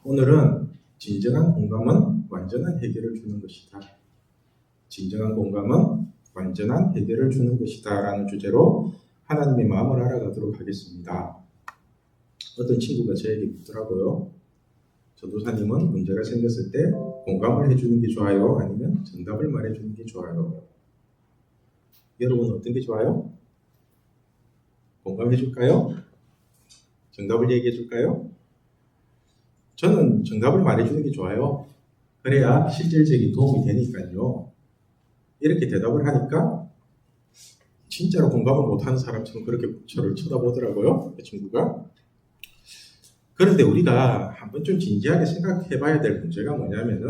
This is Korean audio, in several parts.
오늘은 진정한 공감은 완전한 해결을 주는 것이다. 진정한 공감은 완전한 해결을 주는 것이다 라는 주제로 하나님의 마음을 알아가도록 하겠습니다. 어떤 친구가 저에게 묻더라고요. 전도사님은 문제가 생겼을 때 공감을 해주는 게 좋아요? 아니면 정답을 말해주는 게 좋아요? 여러분 어떤 게 좋아요? 공감해줄까요? 정답을 얘기해줄까요? 저는 정답을 말해주는 게 좋아요. 그래야 실질적인 도움이 되니까요. 이렇게 대답을 하니까 진짜로 공감을 못하는 사람처럼 그렇게 저를 쳐다보더라고요. 그 친구가. 그런데 우리가 한번 좀 진지하게 생각해 봐야 될 문제가 뭐냐면은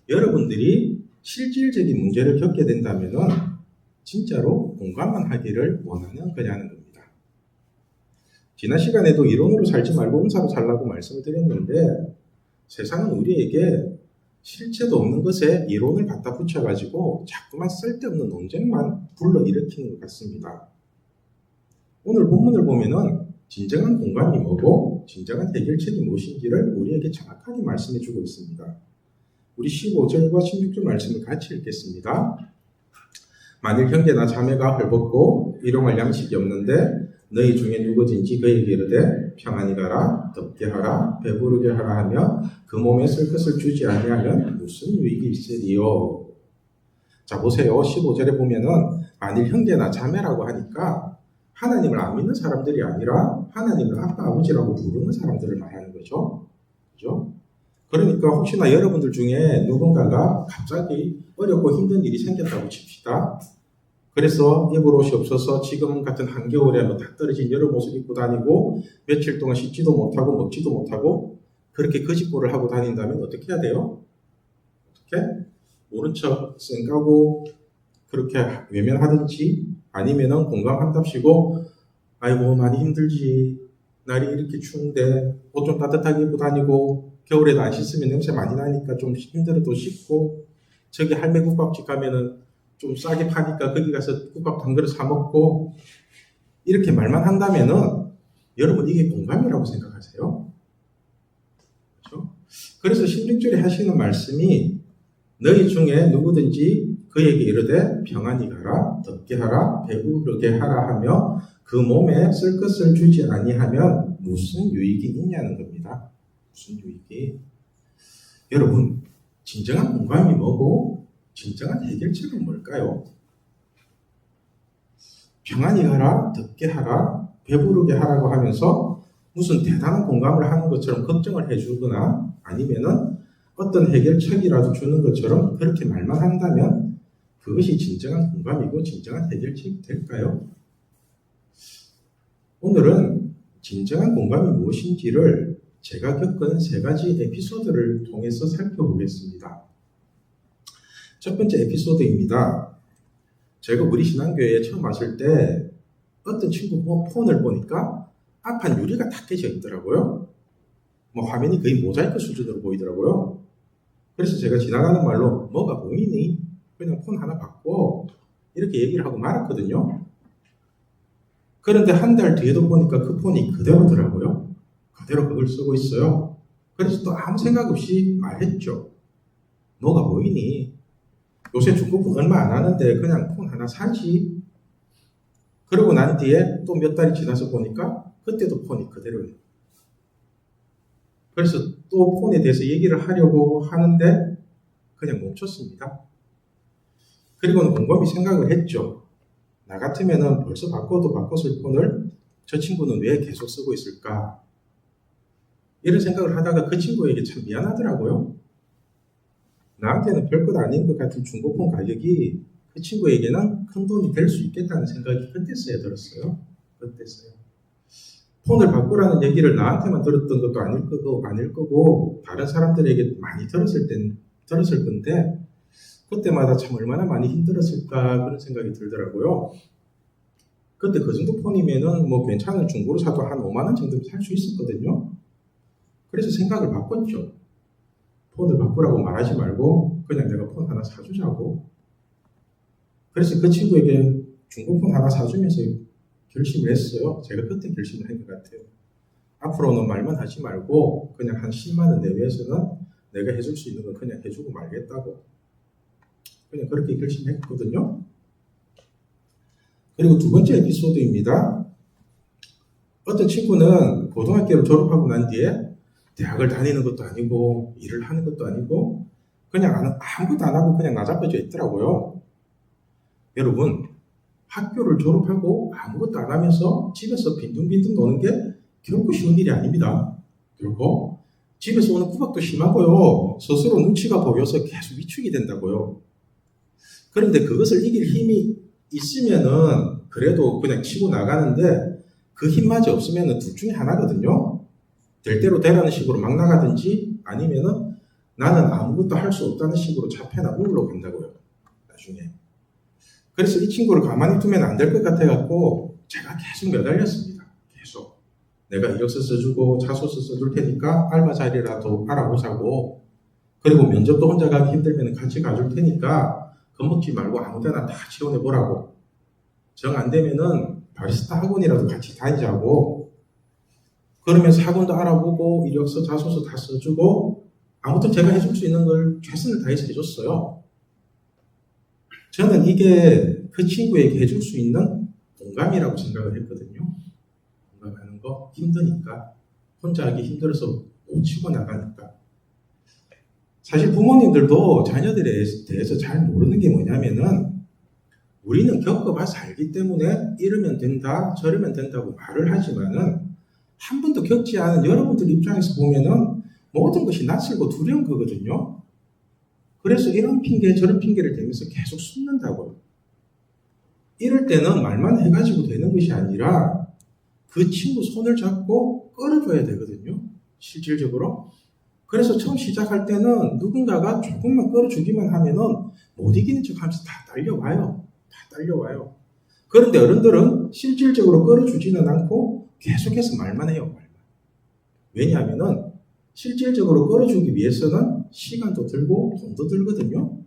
여러분들이 실질적인 문제를 겪게 된다면은 진짜로 공감만 하기를 원하는 거냐는 겁니다. 지난 시간에도 이론으로 살지 말고 응사로 살라고 말씀을 드렸는데 세상은 우리에게 실체도 없는 것에 이론을 갖다 붙여가지고 자꾸만 쓸데없는 논쟁만 불러일으키는 것 같습니다. 오늘 본문을 보면은 진정한 공감이 뭐고 진정한 해결책이 무엇인지를 우리에게 정확하게 말씀해주고 있습니다. 우리 15절과 16절 말씀을 같이 읽겠습니다. 만일 형제나 자매가 헐벗고 일용할 양식이 없는데 너희 중에 누구든지 그에게 이르되 평안히 가라, 덥게 하라, 배부르게 하라 하며 그 몸에 쓸 것을 주지 아니하면 무슨 유익이 있으리요. 자 보세요. 15절에 보면은 만일 형제나 자매라고 하니까 하나님을 안 믿는 사람들이 아니라 하나님을 아빠 아버지라고 부르는 사람들을 말하는 거죠. 그죠? 그러니까 혹시나 여러분들 중에 누군가가 갑자기 어렵고 힘든 일이 생겼다고 칩시다. 그래서 입을 옷이 없어서 지금 같은 한겨울에 다 떨어진 여름 옷을 입고 다니고 며칠 동안 씻지도 못하고 먹지도 못하고 그렇게 거짓골을 하고 다닌다면 어떻게 해야 돼요? 어떻게? 모른 척 쌩까고 그렇게 외면하든지 아니면은 공감한답시고 아이고 많이 힘들지 날이 이렇게 추운데 옷 좀 따뜻하게 입고 다니고 겨울에도 안 씻으면 냄새 많이 나니까 좀 힘들어도 씻고 저기 할매 국밥집 가면은 좀 싸게 파니까 거기 가서 국밥 한 그릇 사 먹고 이렇게 말만 한다면은 여러분 이게 공감이라고 생각하세요? 그렇죠? 그래서 16절에 하시는 말씀이 너희 중에 누구든지 그에게 이르되 평안히 가라, 덥게 하라, 배부르게 하라 하며 그 몸에 쓸 것을 주지 아니하면 무슨 유익이 있냐는 겁니다. 무슨 유익이? 여러분 진정한 공감이 뭐고 진정한 해결책은 뭘까요? 평안히 가라, 덥게 하라, 배부르게 하라고 하면서 무슨 대단한 공감을 하는 것처럼 걱정을 해주거나 아니면은 어떤 해결책이라도 주는 것처럼 그렇게 말만 한다면 그것이 진정한 공감이고 진정한 해결책이 될까요? 오늘은 진정한 공감이 무엇인지를 제가 겪은 3가지 에피소드를 통해서 살펴보겠습니다. 첫 번째 에피소드입니다. 제가 우리 신앙교회에 처음 왔을 때 어떤 친구 폰을 보니까 앞판 유리가 다 깨져 있더라고요. 화면이 거의 모자이크 수준으로 보이더라고요. 그래서 제가 지나가는 말로 뭐가 보이니? 그냥 폰 하나 바꿔 이렇게 얘기를 하고 말았거든요. 그런데 한 달 뒤에도 보니까 그 폰이 그대로더라고요. 그대로 그걸 쓰고 있어요. 그래서 또 아무 생각 없이 말했죠. 뭐가 보이니? 요새 중고폰 얼마 안 하는데 그냥 폰 하나 사지. 그러고 난 뒤에 또 몇 달이 지나서 보니까 그때도 폰이 그대로예요. 그래서 또 폰에 대해서 얘기를 하려고 하는데 그냥 멈췄습니다. 그리고는 곰곰이 생각을 했죠. 나 같으면은 벌써 바꿔도 바꿨을 폰을 저 친구는 왜 계속 쓰고 있을까? 이런 생각을 하다가 그 친구에게 참 미안하더라고요. 나한테는 별것 아닌 것 같은 중고폰 가격이 그 친구에게는 큰 돈이 될 수 있겠다는 생각이 그때서야 들었어요. 그때서야. 폰을 바꾸라는 얘기를 나한테만 들었던 것도 아닐 거고 다른 사람들에게 많이 들었을 건데 그때마다 참 얼마나 많이 힘들었을까 그런 생각이 들더라고요. 그때 그 정도 폰이면은 괜찮은 중고로 사도 한 5만 원 정도 살 수 있었거든요. 그래서 생각을 바꿨죠. 폰을 바꾸라고 말하지 말고 그냥 내가 폰 하나 사주자고. 그래서 그 친구에게 중고폰 하나 사주면서 결심을 했어요. 제가 그때 결심을 한 것 같아요. 앞으로는 말만 하지 말고 그냥 한 10만 원 내외에서는 내가 해줄 수 있는 건 그냥 해주고 말겠다고 그냥 그렇게 결심했거든요. 그리고 두 번째 에피소드입니다. 어떤 친구는 고등학교를 졸업하고 난 뒤에 대학을 다니는 것도 아니고 일을 하는 것도 아니고 그냥 아무것도 안 하고 그냥 나자빠져 있더라고요. 여러분, 학교를 졸업하고 아무것도 안 하면서 집에서 빈둥빈둥 노는 게 결코 쉬운 일이 아닙니다. 결코 집에서 오는 구박도 심하고요. 스스로 눈치가 보여서 계속 위축이 된다고요. 그런데 그것을 이길 힘이 있으면은 그래도 그냥 치고 나가는데 그 힘마저 없으면은 둘 중에 하나거든요. 될 대로 되라는 식으로 막 나가든지 아니면은 나는 아무것도 할 수 없다는 식으로 자폐나 우울로 간다고요. 나중에. 그래서 이 친구를 가만히 두면 안 될 것 같아갖고 제가 계속 매달렸습니다. 계속. 내가 이력서 써주고 자소서 써줄 테니까 알바 자리라도 알아보자고. 그리고 면접도 혼자 가기 힘들면 같이 가줄 테니까 겁먹지 말고 아무데나 다 지원해보라고. 정 안 되면은 바리스타 학원이라도 같이 다니자고. 그러면서 학원도 알아보고 이력서 자소서 다 써주고 아무튼 제가 해줄 수 있는 걸 최선을 다해서 해줬어요. 저는 이게 그 친구에게 해줄 수 있는 공감이라고 생각을 했거든요. 공감하는 거 힘드니까 혼자 하기 힘들어서 못 치고 나가니까. 사실 부모님들도 자녀들에 대해서 잘 모르는 게 뭐냐면은 우리는 겪어봐서 알기 때문에 이러면 된다 저러면 된다고 말을 하지만은 한 번도 겪지 않은 여러분들 입장에서 보면은 모든 것이 낯설고 두려운 거거든요. 그래서 이런 핑계 저런 핑계를 대면서 계속 숨는다고요. 이럴 때는 말만 해가지고 되는 것이 아니라 그 친구 손을 잡고 끌어줘야 되거든요. 실질적으로. 그래서 처음 시작할 때는 누군가가 조금만 끌어주기만 하면은 못 이기는 척 하면서 다 딸려와요. 다 딸려와요. 그런데 어른들은 실질적으로 끌어주지는 않고 계속해서 말만 해요. 말만. 왜냐하면은 실질적으로 끌어주기 위해서는 시간도 들고 돈도 들거든요.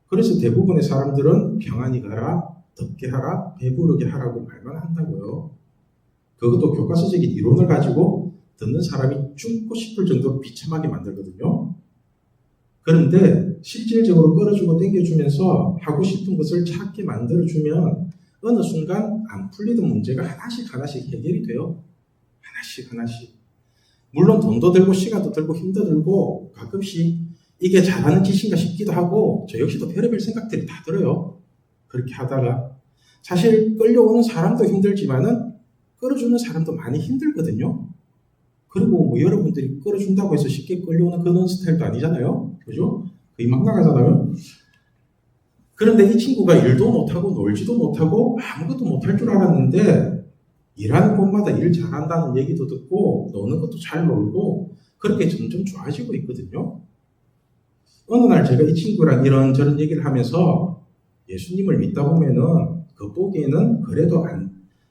그래서 대부분의 사람들은 평안히 가라, 덥게 하라, 배부르게 하라고 말만 한다고요. 그것도 교과서적인 이론을 가지고 듣는 사람이 죽고 싶을 정도로 비참하게 만들거든요. 그런데 실질적으로 끌어주고 당겨주면서 하고 싶은 것을 찾게 만들어주면 어느 순간 안 풀리던 문제가 하나씩 하나씩 해결이 돼요. 하나씩 하나씩. 물론 돈도 들고 시간도 들고 힘도 들고 가끔씩 이게 잘하는 짓인가 싶기도 하고 저 역시도 별의별 생각들이 다 들어요. 그렇게 하다가 사실 끌려오는 사람도 힘들지만은 끌어주는 사람도 많이 힘들거든요. 그리고 뭐 여러분들이 끌어준다고 해서 쉽게 끌려오는 그런 스타일도 아니잖아요. 그죠? 거의 막 나가잖아요. 그런데 이 친구가 일도 못하고 놀지도 못하고 아무것도 못할 줄 알았는데 일하는 곳마다 일 잘한다는 얘기도 듣고 노는 것도 잘 놀고 그렇게 점점 좋아지고 있거든요. 어느 날 제가 이 친구랑 이런저런 얘기를 하면서 예수님을 믿다 보면은 겉보기에는 그래도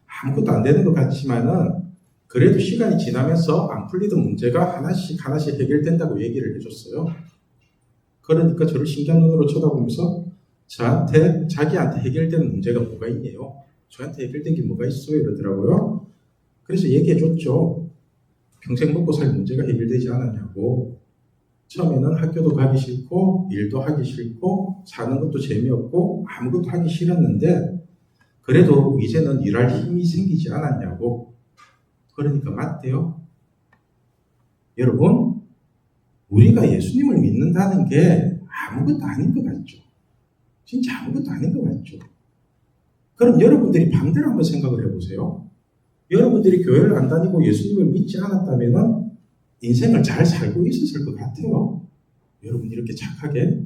아무것도 안 되는 것 같지만은 그래도 시간이 지나면서 안 풀리던 문제가 하나씩 하나씩 해결된다고 얘기를 해줬어요. 그러니까 저를 신기한 눈으로 쳐다보면서 자기한테 해결된 문제가 뭐가 있네요. 저한테 해결된 게 뭐가 있어요? 이러더라고요. 그래서 얘기해줬죠. 평생 먹고 살 문제가 해결되지 않았냐고. 처음에는 학교도 가기 싫고 일도 하기 싫고 사는 것도 재미없고 아무것도 하기 싫었는데 그래도 이제는 일할 힘이 생기지 않았냐고. 그러니까 맞대요. 여러분, 우리가 예수님을 믿는다는 게 아무것도 아닌 것 같죠. 진짜 아무것도 아닌 것 같죠. 그럼 여러분들이 반대로 한번 생각을 해보세요. 여러분들이 교회를 안 다니고 예수님을 믿지 않았다면 인생을 잘 살고 있었을 것 같아요. 여러분 이렇게 착하게.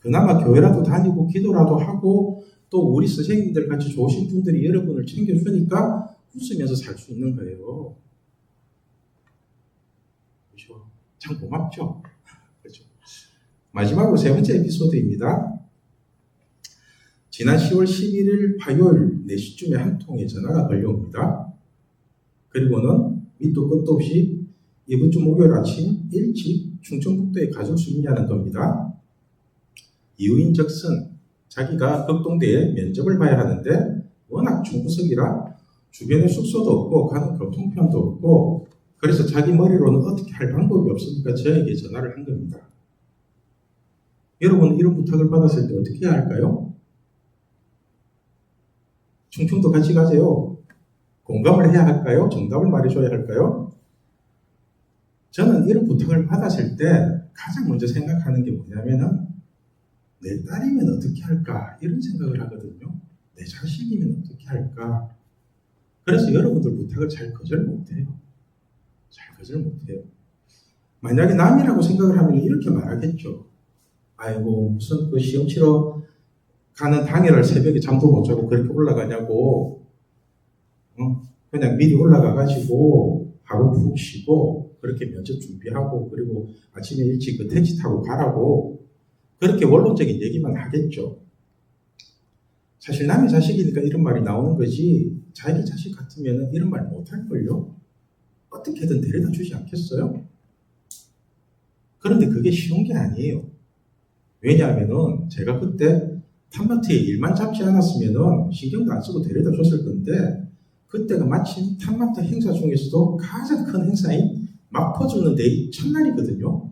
그나마 교회라도 다니고 기도라도 하고 또 우리 선생님들 같이 좋으신 분들이 여러분을 챙겨주니까 웃으면서 살 수 있는 거예요. 그렇죠? 참 고맙죠? 그렇죠? 마지막으로 세 번째 에피소드입니다. 지난 10월 11일 화요일 4시쯤에 한 통의 전화가 걸려옵니다. 그리고는 밑도 끝도 없이 이번 주 목요일 아침 일찍 충청북도에 가줄 수 있냐는 겁니다. 이유인즉슨 자기가 극동대에 면접을 봐야 하는데 워낙 중구석이라 주변에 숙소도 없고 가는 교통편도 없고 그래서 자기 머리로는 어떻게 할 방법이 없으니까 저에게 전화를 한 겁니다. 여러분은 이런 부탁을 받았을 때 어떻게 해야 할까요? 충청도 같이 가세요. 공감을 해야 할까요? 정답을 말해줘야 할까요? 저는 이런 부탁을 받았을 때 가장 먼저 생각하는 게 뭐냐면은 내 딸이면 어떻게 할까? 이런 생각을 하거든요. 내 자식이면 어떻게 할까? 그래서 여러분들 부탁을 잘 거절 못해요. 잘 거절 못해요. 만약에 남이라고 생각을 하면 이렇게 말하겠죠. 아이고 무슨 그 시험 치러 가는 당일날 새벽에 잠도 못 자고 그렇게 올라가냐고. 그냥 미리 올라가가지고 하루 푹 쉬고 그렇게 면접 준비하고 그리고 아침에 일찍 그 택시 타고 가라고 그렇게 원론적인 얘기만 하겠죠. 사실 남의 자식이니까 이런 말이 나오는 거지 자기 자식 같으면 이런 말 못할걸요. 어떻게든 데려다 주지 않겠어요? 그런데 그게 쉬운 게 아니에요. 왜냐하면은 제가 그때 탐마트에 일만 잡지 않았으면은 신경도 안 쓰고 데려다 줬을 건데 그때가 마침 탐마트 행사 중에서도 가장 큰 행사인 마포주는 데이 첫날이거든요.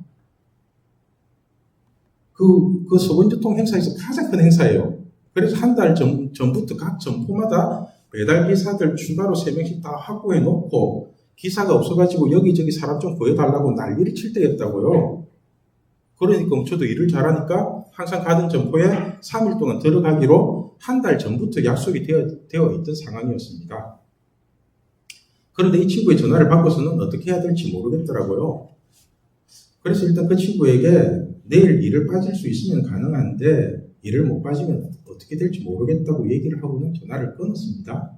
그 서본교통 행사에서 가장 큰 행사예요. 그래서 한 달 전부터 각 점포마다 배달 기사들 추가로 3명씩 다 확보해 놓고 기사가 없어가지고 여기저기 사람 좀 구해달라고 난리를 칠 때였다고요. 그러니까 저도 일을 잘하니까 항상 가던 점포에 3일 동안 들어가기로 한 달 전부터 약속이 되어 있던 상황이었습니다. 그런데 이 친구의 전화를 받고서는 어떻게 해야 될지 모르겠더라고요. 그래서 일단 그 친구에게 내일 일을 빠질 수 있으면 가능한데 일을 못 빠지면 어떻게 될지 모르겠다고 얘기를 하고는 전화를 끊었습니다.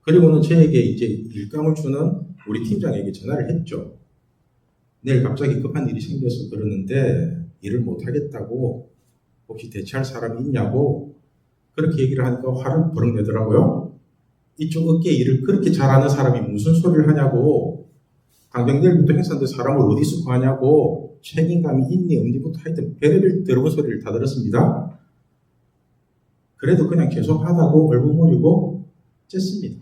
그리고는 저에게 이제 일감을 주는 우리 팀장에게 전화를 했죠. 내일 갑자기 급한 일이 생겨서 그러는데 일을 못 하겠다고 혹시 대체할 사람이 있냐고 그렇게 얘기를 하니까 화를 버럭 내더라고요. 이쪽 업계 일을 그렇게 잘하는 사람이 무슨 소리를 하냐고 당장 내일부터 행사인데 사람을 어디서 구하냐고 책임감이 있니 없니부터 하여튼 별의별 더러운 소리를 다 들었습니다. 그래도 그냥 계속 하다고 얼버무리고 쨌습니다.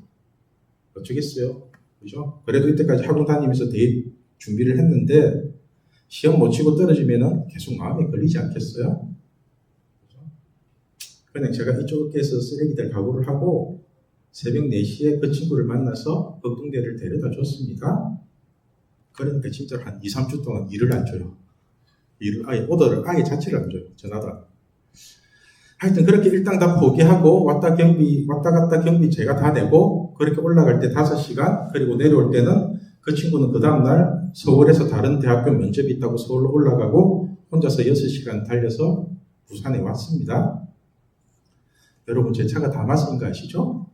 어쩌겠어요. 그죠? 그래도 이때까지 학원 다니면서 대입 준비를 했는데 시험 못 치고 떨어지면은 계속 마음에 걸리지 않겠어요? 그죠? 그냥 제가 이쪽 업계에서 쓰레기 될 각오를 하고 새벽 4시에 그 친구를 만나서 걱동대를 데려다 줬습니다. 그러니까 진짜 한 2, 3주 동안 일을 안 줘요. 일을 아예, 오더를 아예 자체를 안 줘요. 전화도 안. 하여튼 그렇게 일당 다 포기하고 왔다 갔다 경비 제가 다 내고 그렇게 올라갈 때 5시간 그리고 내려올 때는 그 친구는 그 다음날 서울에서 다른 대학교 면접이 있다고 서울로 올라가고 혼자서 6시간 달려서 부산에 왔습니다. 여러분 제 차가 다마스인 거 아시죠?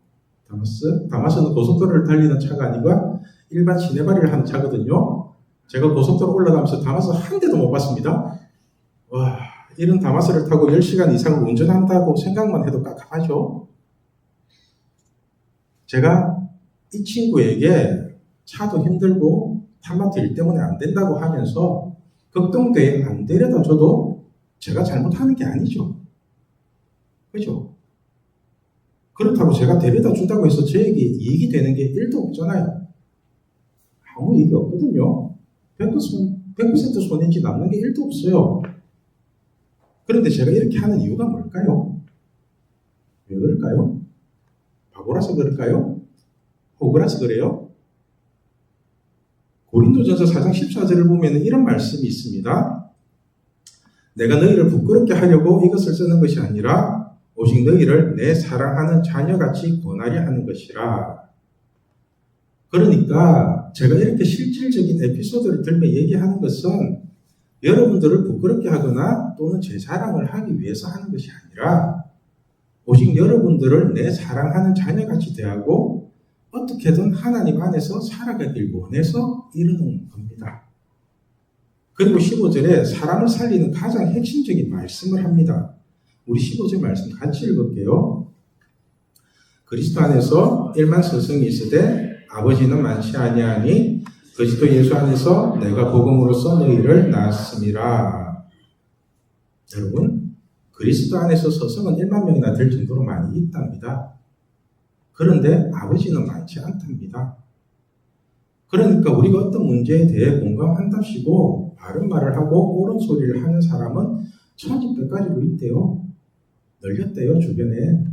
다마스는 고속도로를 달리는 차가 아니고 일반 시내발이를 하는 차거든요. 제가 고속도로 올라가면서 다마스 한 대도 못 봤습니다. 와, 이런 다마스를 타고 10시간 이상을 운전한다고 생각만 해도 깝깝하죠. 제가 이 친구에게 차도 힘들고 탐마트 일 때문에 안 된다고 하면서 걱정대에 안 데려다 줘도 제가 잘못하는 게 아니죠. 그죠? 그렇다고 제가 데려다 준다고 해서 저에게 이익이 되는 게 1도 없잖아요. 아무 이익이 없거든요. 100% 손해지 남는 게 1도 없어요. 그런데 제가 이렇게 하는 이유가 뭘까요? 왜 그럴까요? 바보라서 그럴까요? 호구라서 그래요? 고린도전서 4장 14절을 보면 이런 말씀이 있습니다. 내가 너희를 부끄럽게 하려고 이것을 쓰는 것이 아니라 오직 너희를 내 사랑하는 자녀같이 권하려 하는 것이라. 그러니까 제가 이렇게 실질적인 에피소드를 들며 얘기하는 것은 여러분들을 부끄럽게 하거나 또는 제 자랑을 하기 위해서 하는 것이 아니라 오직 여러분들을 내 사랑하는 자녀같이 대하고 어떻게든 하나님 안에서 살아가길 원해서 이루는 겁니다. 그리고 15절에 사람을 살리는 가장 핵심적인 말씀을 합니다. 우리 15절 말씀 같이 읽을게요. 그리스도 안에서 1만 서성이 있으되 아버지는 많지 아니하니 그리스도 예수 안에서 내가 복음으로써 너희를 낳았음이라. 여러분, 그리스도 안에서 서성은 1만 명이나 될 정도로 많이 있답니다. 그런데 아버지는 많지 않답니다. 그러니까 우리가 어떤 문제에 대해 공감한답시고 바른 말을 하고 옳은 소리를 하는 사람은 천지백가지로 있대요. 널렸대요, 주변에.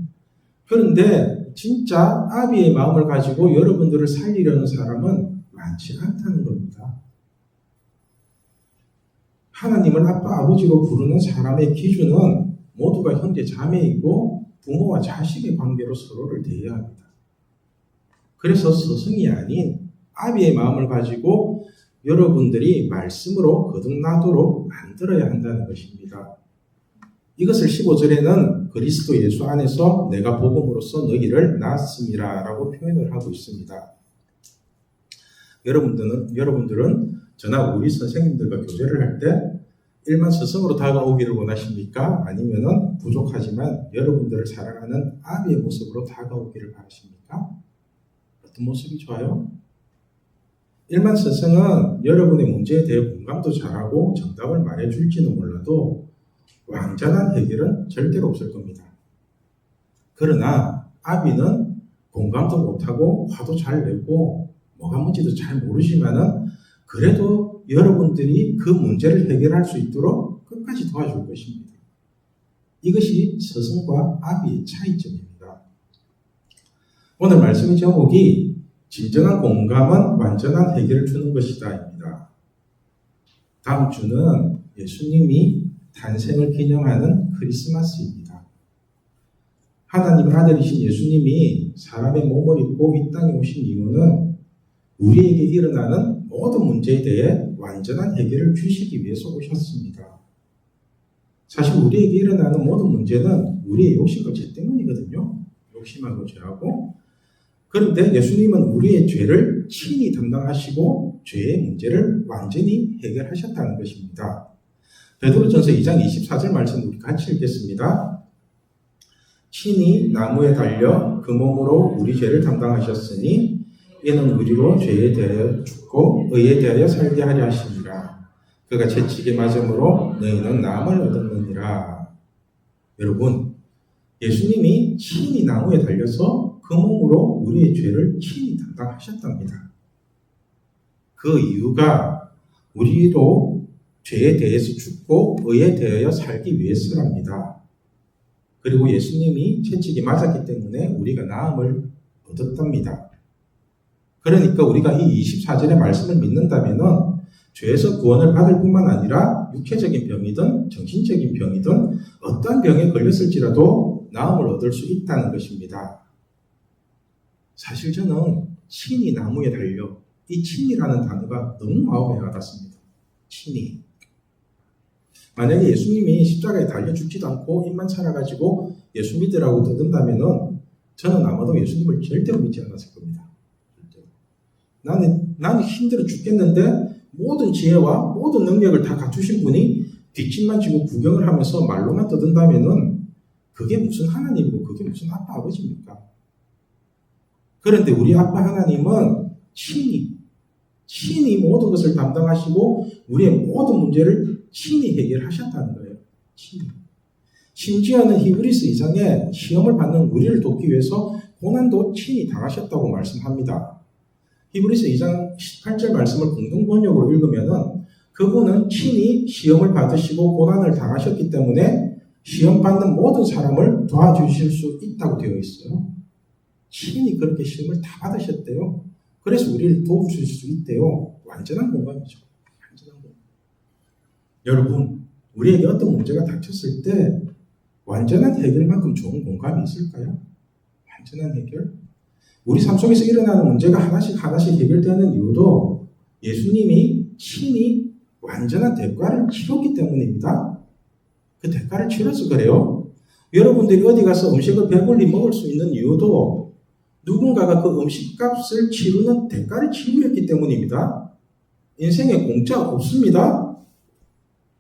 그런데 진짜 아비의 마음을 가지고 여러분들을 살리려는 사람은 많지 않다는 겁니다. 하나님을 아빠, 아버지로 부르는 사람의 기준은 모두가 형제, 자매이고 부모와 자식의 관계로 서로를 대해야 합니다. 그래서 스승이 아닌 아비의 마음을 가지고 여러분들이 말씀으로 거듭나도록 만들어야 한다는 것입니다. 이것을 15절에는 그리스도 예수 안에서 내가 복음으로써 너희를 낳았음이라 라고 표현을 하고 있습니다. 여러분들은 저나 우리 선생님들과 교제를 할 때 일반 스승으로 다가오기를 원하십니까? 아니면은 부족하지만 여러분들을 사랑하는 아비의 모습으로 다가오기를 바라십니까? 어떤 모습이 좋아요? 일반 스승은 여러분의 문제에 대해 공감도 잘하고 정답을 말해줄지는 몰라도 완전한 해결은 절대로 없을 겁니다. 그러나 아비는 공감도 못하고 화도 잘 내고 뭐가 뭔지도 잘 모르지만은 그래도 여러분들이 그 문제를 해결할 수 있도록 끝까지 도와줄 것입니다. 이것이 스승과 아비의 차이점입니다. 오늘 말씀의 제목이 진정한 공감은 완전한 해결을 주는 것이다입니다. 다음 주는 예수님이 탄생을 기념하는 크리스마스입니다. 하나님의 아들이신 예수님이 사람의 몸을 입고 이 땅에 오신 이유는 우리에게 일어나는 모든 문제에 대해 완전한 해결을 주시기 위해서 오셨습니다. 사실 우리에게 일어나는 모든 문제는 우리의 욕심과 죄 때문이거든요. 욕심하고 죄하고. 그런데 예수님은 우리의 죄를 친히 담당하시고 죄의 문제를 완전히 해결하셨다는 것입니다. 베드로전서 2장 24절 말씀 우리 같이 읽겠습니다. 친히 나무에 달려 그 몸으로 우리 죄를 담당하셨으니 이는 우리로 죄에 대하여 죽고 의에 대하여 살게 하려 하심이라. 그가 채찍에 맞음으로 너희는 남을 얻었느니라. 여러분, 예수님이 친히 나무에 달려서 그 몸으로 우리의 죄를 친히 담당하셨답니다. 그 이유가 우리로 죄에 대해서 죽고 의에 대하여 살기 위해서랍니다. 그리고 예수님이 채찍에 맞았기 때문에 우리가 나음을 얻었답니다. 그러니까 우리가 이 24절의 말씀을 믿는다면 죄에서 구원을 받을 뿐만 아니라 육체적인 병이든 정신적인 병이든 어떤 병에 걸렸을지라도 나음을 얻을 수 있다는 것입니다. 사실 저는 친히 나무에 달려, 이 친이라는 단어가 너무 마음에 와닿습니다. 친히. 만약에 예수님이 십자가에 달려 죽지도 않고 입만 살아가지고 예수 믿으라고 떠든다면은 저는 아마도 예수님을 절대로 믿지 않았을 겁니다. 나는 힘들어 죽겠는데 모든 지혜와 모든 능력을 다 갖추신 분이 뒷짐만 지고 구경을 하면서 말로만 떠든다면은 그게 무슨 하나님이고 그게 무슨 아빠 아버지입니까? 그런데 우리 아빠 하나님은 친히 모든 것을 담당하시고 우리의 모든 문제를 친히 해결하셨다는 거예요. 친히. 심지어는 히브리서 2장에 시험을 받는 우리를 돕기 위해서 고난도 친히 당하셨다고 말씀합니다. 히브리서 2장 18절 말씀을 공동 번역으로 읽으면은 그분은 친히 시험을 받으시고 고난을 당하셨기 때문에 시험 받는 모든 사람을 도와주실 수 있다고 되어 있어요. 친히 그렇게 시험을 다 받으셨대요. 그래서 우리를 도와주실 수 있대요. 완전한 공감이죠. 완전한 공감. 여러분, 우리에게 어떤 문제가 닥쳤을 때 완전한 해결만큼 좋은 공감이 있을까요? 완전한 해결? 우리 삶 속에서 일어나는 문제가 하나씩 해결되는 이유도 예수님이 친히 완전한 대가를 치렀기 때문입니다. 그 대가를 치러서 그래요. 여러분들이 어디 가서 음식을 배불리 먹을 수 있는 이유도 누군가가 그 음식값을 치르는 대가를 치르였기 때문입니다. 인생에 공짜 없습니다.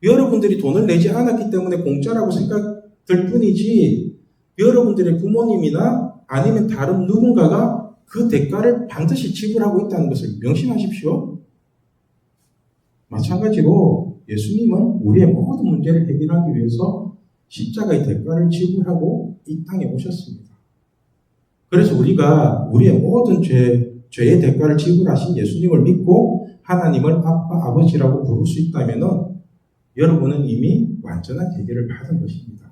여러분들이 돈을 내지 않았기 때문에 공짜라고 생각될 뿐이지 여러분들의 부모님이나 아니면 다른 누군가가 그 대가를 반드시 지불하고 있다는 것을 명심하십시오. 마찬가지로 예수님은 우리의 모든 문제를 해결하기 위해서 십자가의 대가를 지불하고 이 땅에 오셨습니다. 그래서 우리가 우리의 모든 죄의 대가를 지불하신 예수님을 믿고 하나님을 아빠, 아버지라고 부를 수 있다면은 여러분은 이미 완전한 해결을 받은 것입니다.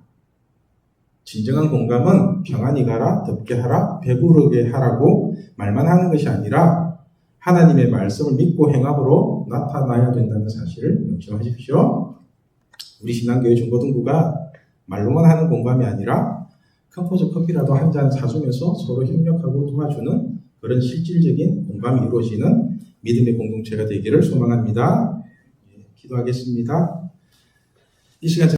진정한 공감은 평안히 가라, 덥게 하라, 배부르게 하라고 말만 하는 것이 아니라 하나님의 말씀을 믿고 행함으로 나타나야 된다는 사실을 명심하십시오. 우리 신앙교회 중고등부가 말로만 하는 공감이 아니라 컴포즈 커피라도 한 잔 사주면서 서로 협력하고 도와주는 그런 실질적인 공감이 이루어지는 믿음의 공동체가 되기를 소망합니다. 기도하겠습니다. 이 시간